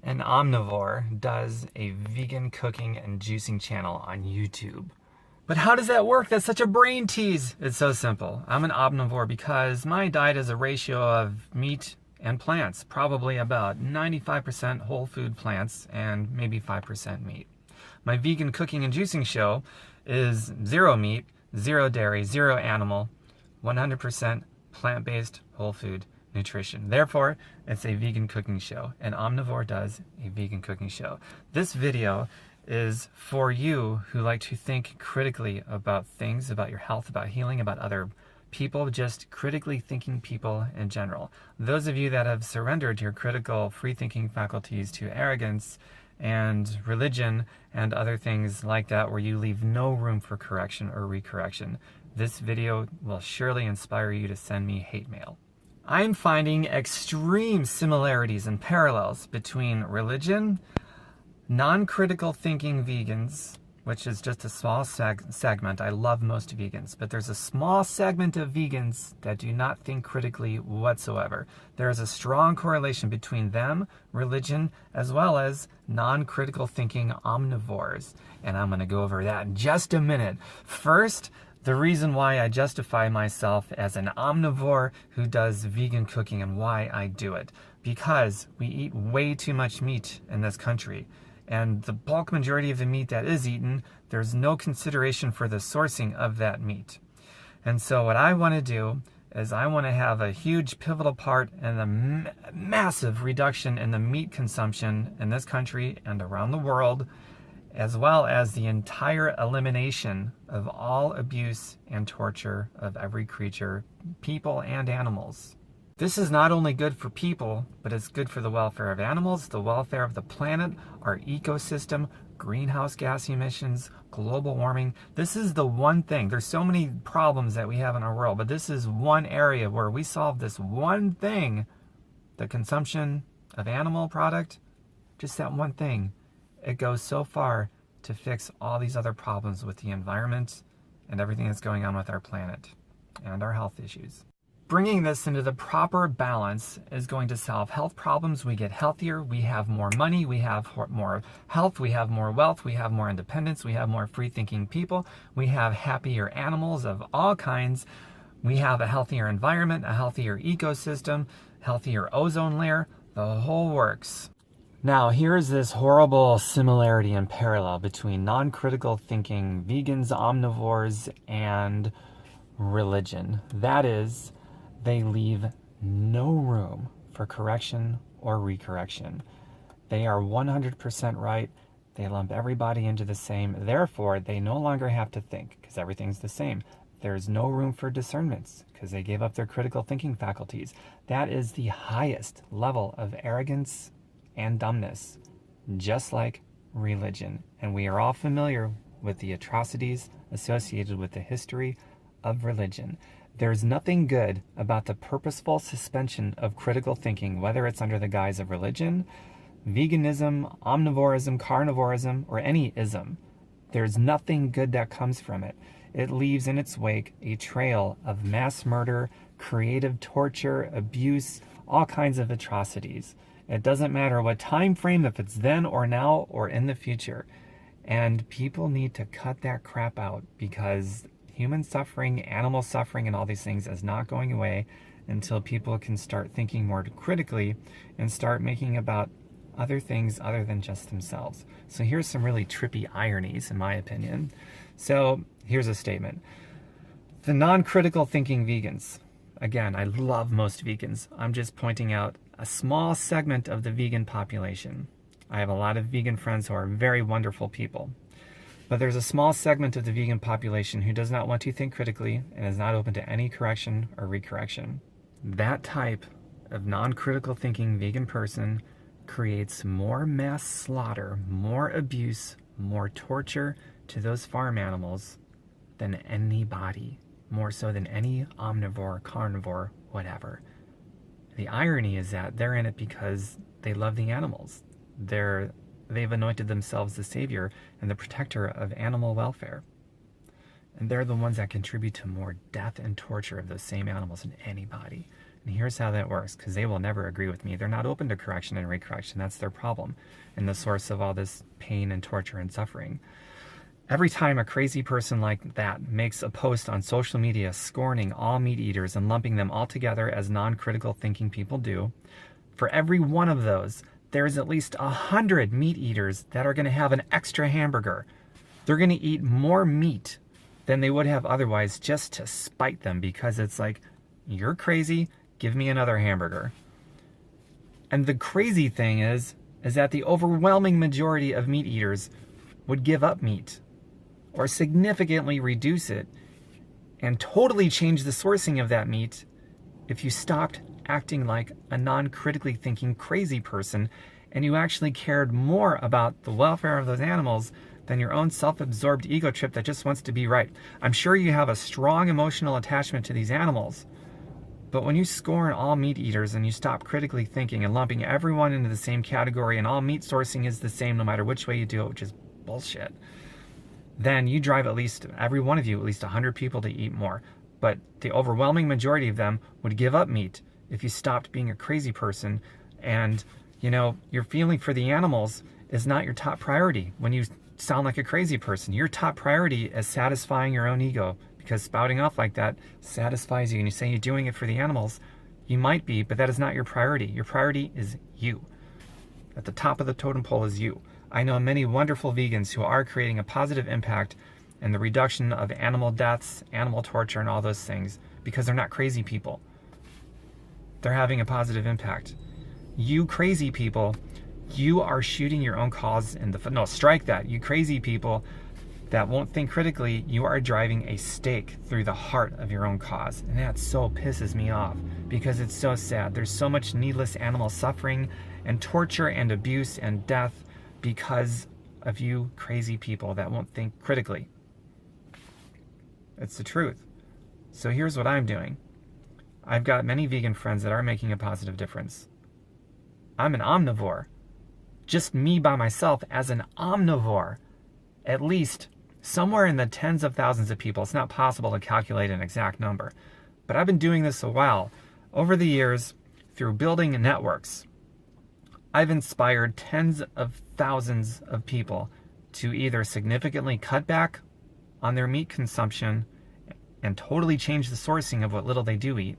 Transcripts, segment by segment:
An omnivore does a vegan cooking and juicing channel on YouTube. But how does that work? That's such a brain tease. It's so simple. I'm an omnivore because my diet is a ratio of meat and plants, probably about 95% whole food plants and maybe 5% meat. My vegan cooking and juicing show is zero meat, zero dairy, zero animal, 100% plant-based whole food nutrition. Therefore, it's a vegan cooking show. An omnivore does a vegan cooking show. This video is for you who like to think critically about things, about your health, about healing, about other people, just critically thinking people in general. Those of you that have surrendered your critical free-thinking faculties to arrogance and religion and other things like that, where you leave no room for correction or recorrection, this video will surely inspire you to send me hate mail. I'm finding extreme similarities and parallels between religion, non-critical thinking vegans, which is just a small segment. I love most vegans, but there's a small segment of vegans that do not think critically whatsoever. There is a strong correlation between them, religion, as well as non-critical thinking omnivores. And I'm going to go over that in just a minute. First, the reason why I justify myself as an omnivore who does vegan cooking and why I do it. Because we eat way too much meat in this country. And the bulk majority of the meat that is eaten, there's no consideration for the sourcing of that meat. And so what I want to do is I want to have a huge pivotal part in the massive reduction in the meat consumption in this country and around the world, as well as the entire elimination of all abuse and torture of every creature, people and animals. This is not only good for people, but it's good for the welfare of animals, the welfare of the planet, our ecosystem, greenhouse gas emissions, global warming. This is the one thing. There's so many problems that we have in our world, but this is one area where we solve this one thing, the consumption of animal product, just that one thing. It goes so far to fix all these other problems with the environment and everything that's going on with our planet and our health issues. Bringing this into the proper balance is going to solve health problems. We get healthier, we have more money, we have more health, we have more wealth, we have more independence, we have more free-thinking people, we have happier animals of all kinds, we have a healthier environment, a healthier ecosystem, healthier ozone layer, the whole works. Now, here's this horrible similarity and parallel between non-critical thinking vegans, omnivores, and religion. That is, they leave no room for correction or recorrection. They are 100% right. They lump everybody into the same. Therefore, they no longer have to think because everything's the same. There's no room for discernments because they gave up their critical thinking faculties. That is the highest level of arrogance and dumbness, just like religion. And we are all familiar with the atrocities associated with the history of religion. There's nothing good about the purposeful suspension of critical thinking, whether it's under the guise of religion, veganism, omnivorism, carnivorism, or any ism. There's nothing good that comes from it. It leaves in its wake a trail of mass murder, creative torture, abuse, all kinds of atrocities. It doesn't matter what time frame, if it's then or now or in the future. And people need to cut that crap out because human suffering, animal suffering, and all these things is not going away until people can start thinking more critically and start making about other things other than just themselves. So here's some really trippy ironies, in my opinion. So here's a statement. The non-critical thinking vegans. Again, I love most vegans. I'm just pointing out a small segment of the vegan population. I have a lot of vegan friends who are very wonderful people. But there's a small segment of the vegan population who does not want to think critically and is not open to any correction or recorrection. That type of non-critical thinking vegan person creates more mass slaughter, more abuse, more torture to those farm animals than anybody. More so than any omnivore, carnivore, whatever. The irony is that they're in it because they love the animals. They've anointed themselves the savior and the protector of animal welfare. And they're the ones that contribute to more death and torture of those same animals than anybody. And here's how that works, because they will never agree with me. They're not open to correction and recorrection. That's their problem, and the source of all this pain and torture and suffering. Every time a crazy person like that makes a post on social media scorning all meat eaters and lumping them all together as non-critical thinking people do, for every one of those, there's at least 100 meat eaters that are going to have an extra hamburger. They're going to eat more meat than they would have otherwise just to spite them, because it's like, you're crazy, give me another hamburger. And the crazy thing is that the overwhelming majority of meat eaters would give up meat or significantly reduce it and totally change the sourcing of that meat if you stopped acting like a non-critically thinking crazy person and you actually cared more about the welfare of those animals than your own self-absorbed ego trip that just wants to be right. I'm sure you have a strong emotional attachment to these animals, but when you scorn all meat eaters and you stop critically thinking and lumping everyone into the same category and all meat sourcing is the same no matter which way you do it, which is bullshit, then you drive at least, every one of you, at least 100 people to eat more. But the overwhelming majority of them would give up meat if you stopped being a crazy person. And, your feeling for the animals is not your top priority when you sound like a crazy person. Your top priority is satisfying your own ego, because spouting off like that satisfies you. And you say you're doing it for the animals. You might be, but that is not your priority. Your priority is you. At the top of the totem pole is you. I know many wonderful vegans who are creating a positive impact in the reduction of animal deaths, animal torture, and all those things, because they're not crazy people. They're having a positive impact. You crazy people, you are shooting your own cause in the foot. No, strike that. You crazy people that won't think critically, you are driving a stake through the heart of your own cause. And that so pisses me off, because it's so sad. There's so much needless animal suffering and torture and abuse and death because of you crazy people that won't think critically. It's the truth. So here's what I'm doing. I've got many vegan friends that are making a positive difference. I'm an omnivore. Just me by myself as an omnivore. At least somewhere in the tens of thousands of people. It's not possible to calculate an exact number. But I've been doing this a while. Over the years, through building networks, I've inspired tens of thousands of people to either significantly cut back on their meat consumption and totally change the sourcing of what little they do eat,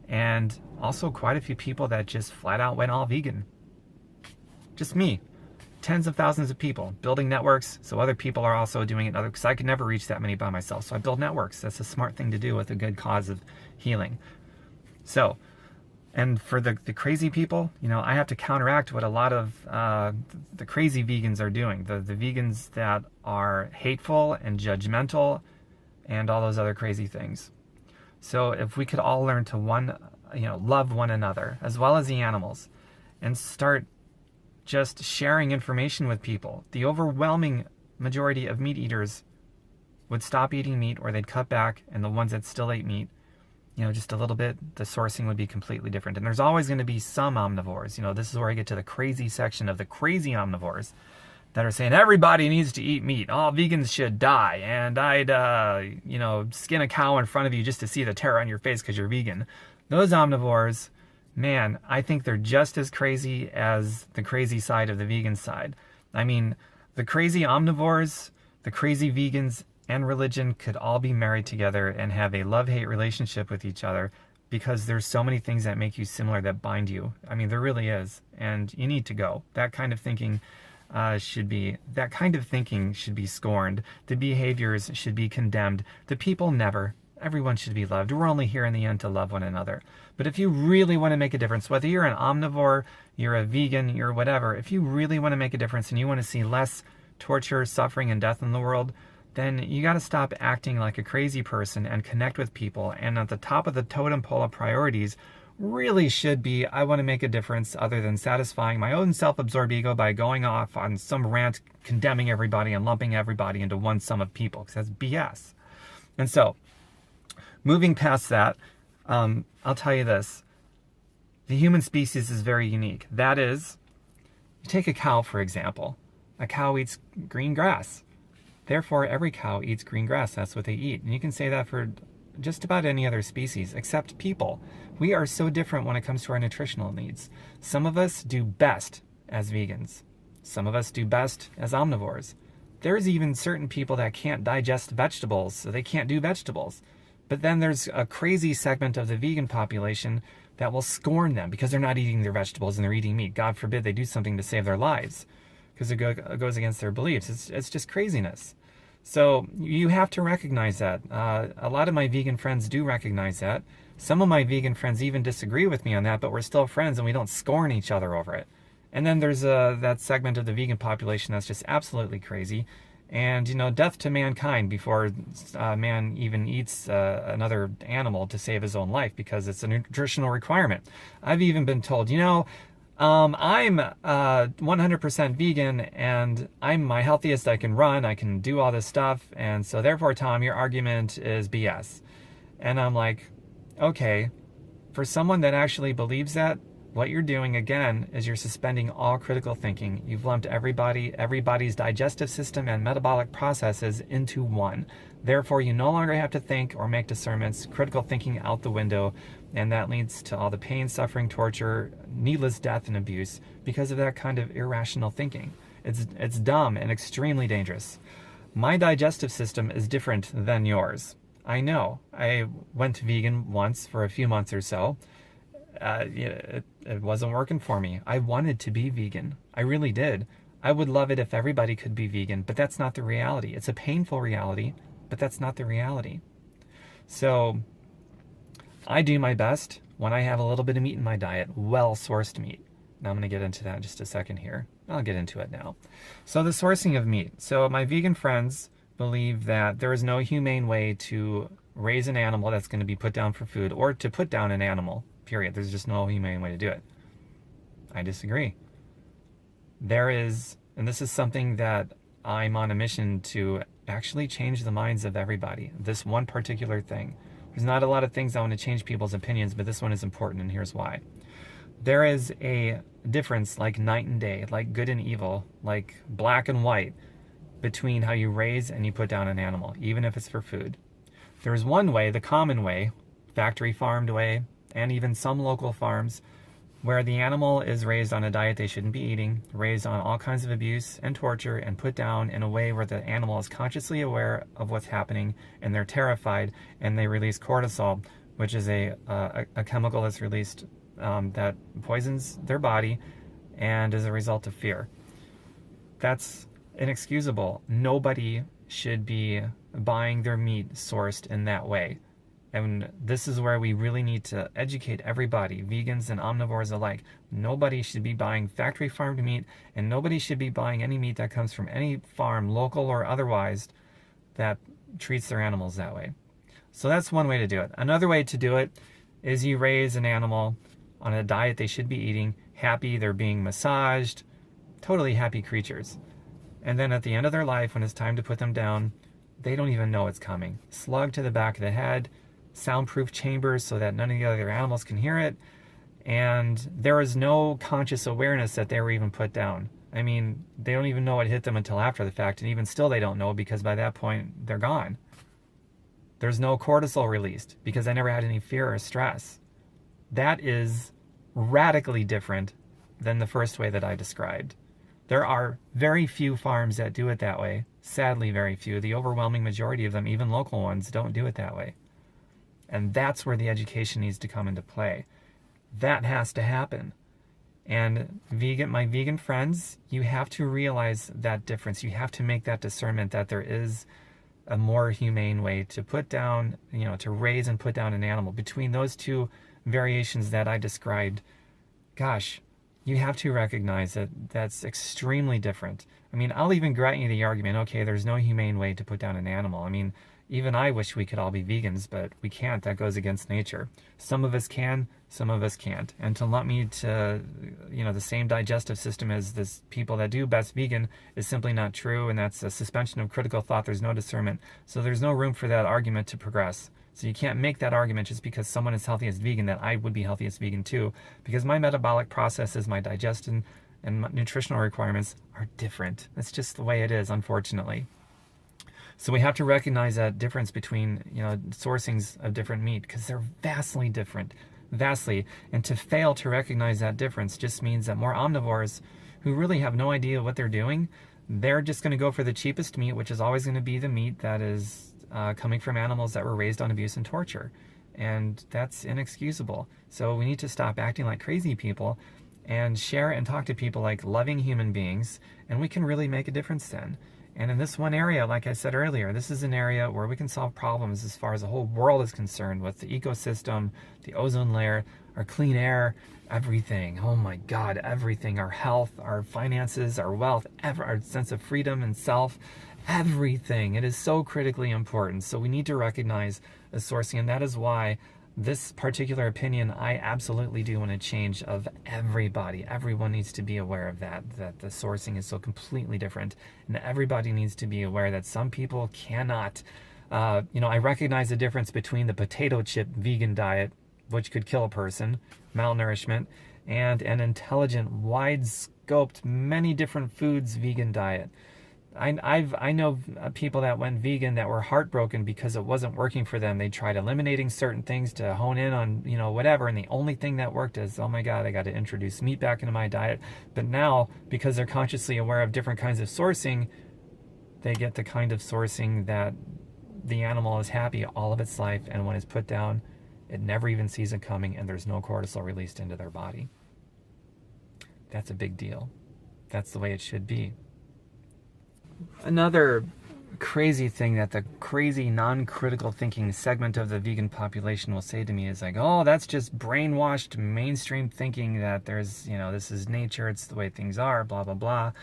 and also quite a few people that just flat out went all vegan. Just me. Tens of thousands of people building networks so other people are also doing it, because I could never reach that many by myself. So I build networks. That's a smart thing to do with a good cause of healing. So, and for the crazy people, I have to counteract what a lot of the crazy vegans are doing. The vegans that are hateful and judgmental and all those other crazy things. So if we could all learn to love one another as well as the animals, and start just sharing information with people, the overwhelming majority of meat eaters would stop eating meat, or they'd cut back, and the ones that still ate meat, just a little bit, the sourcing would be completely different. And there's always going to be some omnivores. This is where I get to the crazy section of the crazy omnivores that are saying everybody needs to eat meat. All vegans should die. And I'd, skin a cow in front of you just to see the terror on your face because you're vegan. Those omnivores, man, I think they're just as crazy as the crazy side of the vegan side. I mean, the crazy omnivores, the crazy vegans, and religion could all be married together and have a love-hate relationship with each other, because there's so many things that make you similar that bind you. I mean, there really is. And you need to go. That kind of thinking should be scorned. The behaviors should be condemned. The people never. Everyone should be loved. We're only here in the end to love one another. But if you really want to make a difference, whether you're an omnivore, you're a vegan, you're whatever, if you really want to make a difference and you want to see less torture, suffering, and death in the world, then you got to stop acting like a crazy person and connect with people. And at the top of the totem pole of priorities really should be, I want to make a difference, other than satisfying my own self-absorbed ego by going off on some rant condemning everybody and lumping everybody into one sum of people, because that's BS. And so, moving past that, I'll tell you this. The human species is very unique. That is, you take a cow, for example. A cow eats green grass. Therefore, every cow eats green grass. That's what they eat. And you can say that for just about any other species, except people. We are so different when it comes to our nutritional needs. Some of us do best as vegans. Some of us do best as omnivores. There's even certain people that can't digest vegetables, so they can't do vegetables. But then there's a crazy segment of the vegan population that will scorn them because they're not eating their vegetables and they're eating meat. God forbid they do something to save their lives because it goes against their beliefs. It's just craziness. So you have to recognize that. A lot of my vegan friends do recognize that. Some of my vegan friends even disagree with me on that, but we're still friends and we don't scorn each other over it. And then there's that segment of the vegan population that's just absolutely crazy. And, death to mankind before man even eats another animal to save his own life because it's a nutritional requirement. I've even been told, I'm 100% vegan and I'm my healthiest I can run. I can do all this stuff. And so therefore, Tom, your argument is BS. And I'm like, okay, for someone that actually believes that, what you're doing, again, is you're suspending all critical thinking. You've lumped everybody's digestive system and metabolic processes into one. Therefore, you no longer have to think or make discernments, critical thinking out the window, and that leads to all the pain, suffering, torture, needless death, and abuse because of that kind of irrational thinking. It's dumb and extremely dangerous. My digestive system is different than yours. I know. I went vegan once for a few months or so. It wasn't working for me. I wanted to be vegan. I really did. I would love it if everybody could be vegan, but that's not the reality. It's a painful reality, but that's not the reality. So I do my best when I have a little bit of meat in my diet, well-sourced meat. Now I'm going to get into that in just a second here. I'll get into it now. So the sourcing of meat. So my vegan friends believe that there is no humane way to raise an animal that's going to be put down for food or to put down an animal. Period. There's just no humane way to do it. I disagree. There is, and this is something that I'm on a mission to actually change the minds of everybody. This one particular thing. There's not a lot of things I want to change people's opinions, but this one is important, and here's why. There is a difference like night and day, like good and evil, like black and white, between how you raise and you put down an animal, even if it's for food. There's one way, the common way, factory farmed way, and even some local farms where the animal is raised on a diet they shouldn't be eating, raised on all kinds of abuse and torture, and put down in a way where the animal is consciously aware of what's happening and they're terrified, and they release cortisol, which is a chemical that's released that poisons their body and is a result of fear. That's inexcusable. Nobody should be buying their meat sourced in that way. And this is where we really need to educate everybody, vegans and omnivores alike. Nobody should be buying factory farmed meat, and nobody should be buying any meat that comes from any farm, local or otherwise, that treats their animals that way. So that's one way to do it. Another way to do it is you raise an animal on a diet they should be eating, happy, they're being massaged, totally happy creatures. And then at the end of their life, when it's time to put them down, they don't even know it's coming. Slug to the back of the head, soundproof chambers so that none of the other animals can hear it, and there is no conscious awareness that they were even put down. I mean, they don't even know it hit them until after the fact, and even still they don't know because by that point they're gone. There's no cortisol released because I never had any fear or stress. That is radically different than the first way that I described. There are very few farms that do it that way. Sadly, very few. The overwhelming majority of them, even local ones, don't do it that way. And that's where the education needs to come into play. That has to happen. And my vegan friends, you have to realize that difference. You have to make that discernment that there is a more humane way to put down, to raise and put down an animal. Between those two variations that I described, gosh, you have to recognize that that's extremely different. I mean, I'll even grant you the argument, okay, there's no humane way to put down an animal. I mean, even I wish we could all be vegans, but we can't. That goes against nature. Some of us can, some of us can't. And to lump me to, the same digestive system as this people that do best vegan is simply not true, and that's a suspension of critical thought. There's no discernment. So there's no room for that argument to progress. So you can't make that argument just because someone is healthy as vegan that I would be healthy as vegan too, because my metabolic processes, my digestion, and my nutritional requirements are different. That's just the way it is, unfortunately. So we have to recognize that difference between, sourcings of different meat, because they're vastly different, vastly. And to fail to recognize that difference just means that more omnivores who really have no idea what they're doing, they're just going to go for the cheapest meat, which is always going to be the meat that is coming from animals that were raised on abuse and torture. And that's inexcusable. So we need to stop acting like crazy people and share and talk to people like loving human beings, and we can really make a difference then. And in this one area, like I said earlier, this is an area where we can solve problems as far as the whole world is concerned, with the ecosystem, the ozone layer, our clean air, everything. Oh my God, everything. Our health, our finances, our wealth, our sense of freedom and self, everything. It is so critically important. So we need to recognize the sourcing, and that is why this particular opinion, I absolutely do want to change of everybody. Everyone needs to be aware of that the sourcing is so completely different. And everybody needs to be aware that some people cannot, I recognize the difference between the potato chip vegan diet, which could kill a person, malnourishment, and an intelligent, wide-scoped, many different foods vegan diet. I know people that went vegan that were heartbroken because it wasn't working for them. They tried eliminating certain things to hone in on, whatever, and the only thing that worked is, oh my God, I got to introduce meat back into my diet. But now, because they're consciously aware of different kinds of sourcing, they get the kind of sourcing that the animal is happy all of its life, and when it's put down, it never even sees it coming, and there's no cortisol released into their body. That's a big deal. That's the way it should be. Another crazy thing that the crazy non-critical thinking segment of the vegan population will say to me is like, oh, that's just brainwashed mainstream thinking that there's, this is nature, it's the way things are, blah, blah, blah.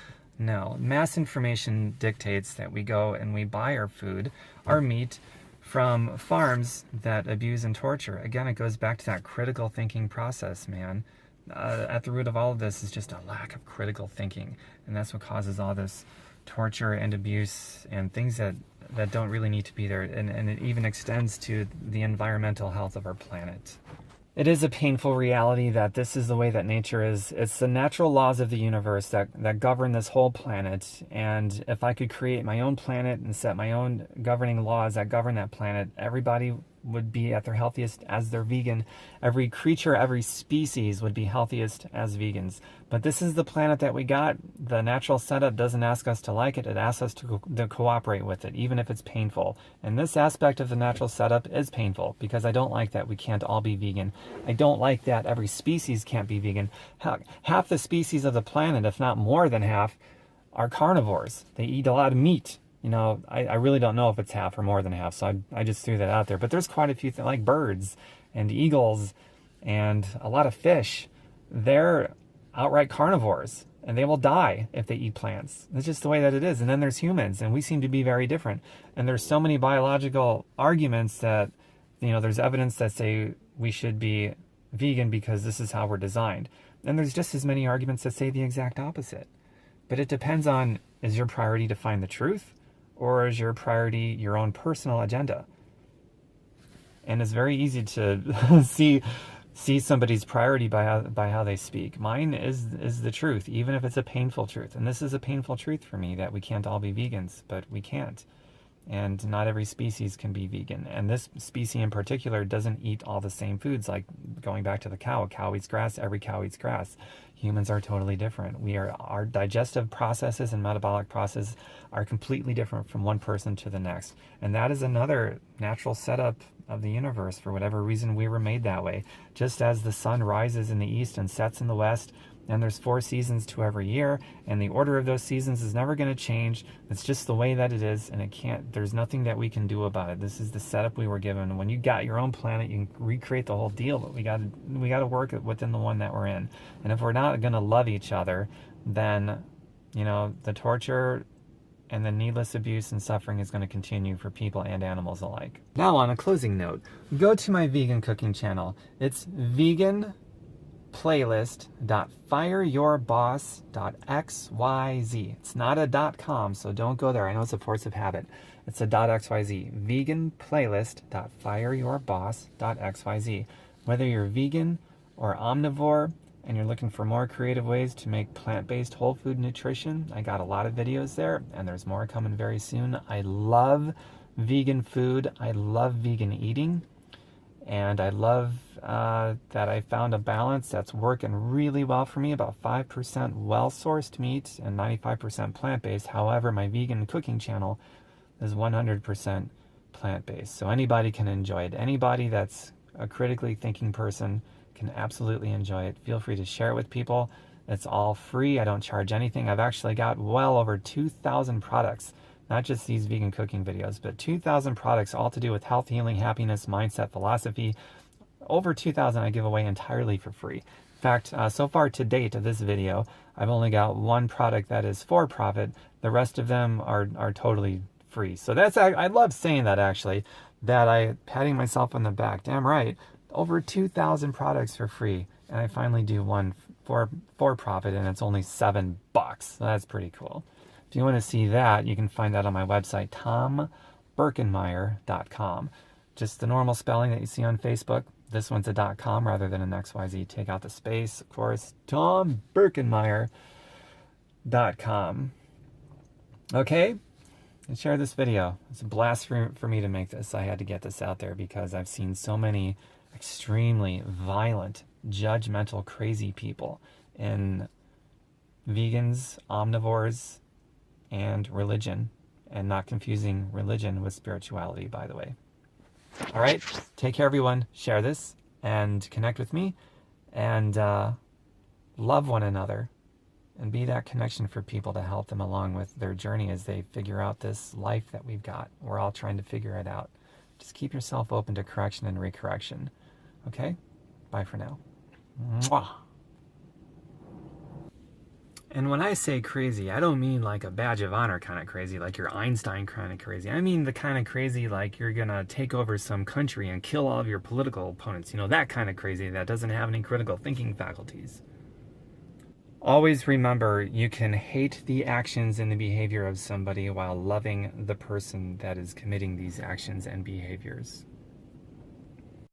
No, mass information dictates that we go and we buy our food, our meat, from farms that abuse and torture. Again, it goes back to that critical thinking process, man. At the root of all of this is just a lack of critical thinking, and that's what causes all this torture and abuse and things that don't really need to be there, and it even extends to the environmental health of our planet. It is a painful reality that this is the way that nature is. It's the natural laws of the universe that govern this whole planet, and if I could create my own planet and set my own governing laws that govern that planet, everybody would be at their healthiest as they're vegan. Every creature, every species would be healthiest as vegans. But this is the planet that we got. The natural setup doesn't ask us to like it. It asks us to cooperate with it, even if it's painful. And this aspect of the natural setup is painful, because I don't like that we can't all be vegan. I don't like that every species can't be vegan. Half the species of the planet, if not more than half, are carnivores. They eat a lot of meat. I really don't know if it's half or more than half, so I just threw that out there. But there's quite a few things, like birds and eagles and a lot of fish. They're outright carnivores, and they will die if they eat plants. It's just the way that it is. And then there's humans, and we seem to be very different. And there's so many biological arguments that, there's evidence that say we should be vegan because this is how we're designed. And there's just as many arguments that say the exact opposite. But it depends on, is your priority to find the truth? Or is your priority your own personal agenda? And it's very easy to see somebody's priority by how they speak. Mine is the truth, even if it's a painful truth. And this is a painful truth for me, that we can't all be vegans, but we can't. And not every species can be vegan. And this species in particular doesn't eat all the same foods, like going back to the cow. A cow eats grass, every cow eats grass. Humans are totally different. Our digestive processes and metabolic processes are completely different from one person to the next. And that is another natural setup of the universe. For whatever reason, we were made that way. Just as the sun rises in the east and sets in the west, and there's 4 seasons to every year, and the order of those seasons is never going to change. It's just the way that it is, and there's nothing that we can do about it. This is the setup we were given. When you got your own planet, you can recreate the whole deal, but we got to work within the one that we're in. And if we're not going to love each other, then, the torture and the needless abuse and suffering is going to continue for people and animals alike. Now, on a closing note, go to my vegan cooking channel. It's veganplaylist.fireyourboss.xyz. It's not a .com, so don't go there. I know it's a force of habit. It's a .xyz. Veganplaylist.fireyourboss.xyz. Whether you're vegan or omnivore, and you're looking for more creative ways to make plant-based whole food nutrition, I got a lot of videos there, and there's more coming very soon. I love vegan food. I love vegan eating. And I love that I found a balance that's working really well for me, about 5% well-sourced meat and 95% plant-based. However, my vegan cooking channel is 100% plant-based. So anybody can enjoy it. Anybody that's a critically thinking person can absolutely enjoy it. Feel free to share it with people. It's all free. I don't charge anything. I've actually got well over 2,000 products, not just these vegan cooking videos, but 2,000 products all to do with health, healing, happiness, mindset, philosophy. Over 2,000 I give away entirely for free. In fact, so far to date of this video, I've only got one product that is for profit. The rest of them are totally free. So that's, I love saying that actually, that I patting myself on the back. Damn right. Over 2,000 products for free. And I finally do one for profit, and it's only $7. So that's pretty cool. If you want to see that, you can find that on my website, tombirkenmeyer.com. Just the normal spelling that you see on Facebook. This one's a .com rather than an XYZ. Take out the space, of course. tombirkenmeyer.com. Okay? And share this video. It's a blast for me to make this. I had to get this out there because I've seen so many extremely violent, judgmental, crazy people in vegans, omnivores, and religion, and not confusing religion with spirituality, by the way. All right, take care, everyone. Share this and connect with me, and love one another, and be that connection for people to help them along with their journey as they figure out this life that we've got. We're all trying to figure it out. Just keep yourself open to correction and recorrection. Okay? Bye for now. Mwah. And when I say crazy, I don't mean like a badge of honor kind of crazy, like you're Einstein kind of crazy. I mean the kind of crazy like you're going to take over some country and kill all of your political opponents. You know, that kind of crazy that doesn't have any critical thinking faculties. Always remember, you can hate the actions and the behavior of somebody while loving the person that is committing these actions and behaviors.